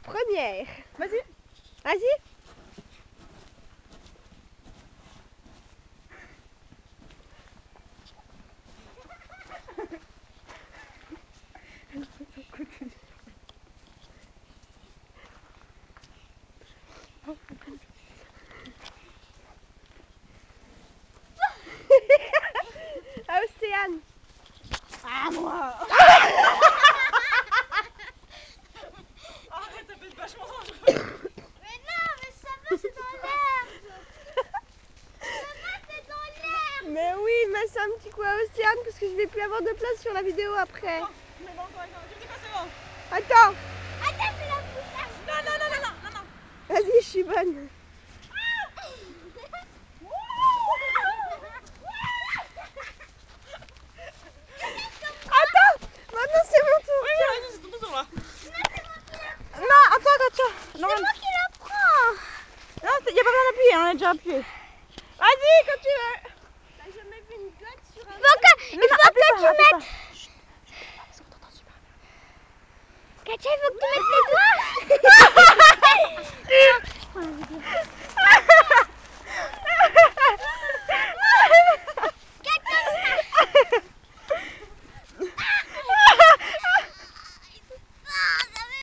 première. Vas-y. Vas-y. Ah, Océane. Ah, moi. Arrête, ça peut être vachement dangereux. Mais non, mais ça va, c'est dans l'herbe. Ça va, c'est dans l'herbe. Mais oui, mais c'est un petit coup à Océane parce que je vais plus avoir de place sur la vidéo après. Non, mais non, encore, je dis pas, c'est bon. Attends. Attends, je la pousse. Non, non, non, non, non, non, non. Vas-y, je suis bonne. Attends. Maintenant c'est mon tour. Oui, vas-y, c'est ton tour là. Non, attends, attends. Non, C'est moi qui la prends. non, y a pas besoin d'appuyer, on a déjà appuyé. Vas-y, quand tu veux. T'as jamais vu une gotte sur un... Il faut que tu mettes. Katia, il faut que tu mettes les doigts.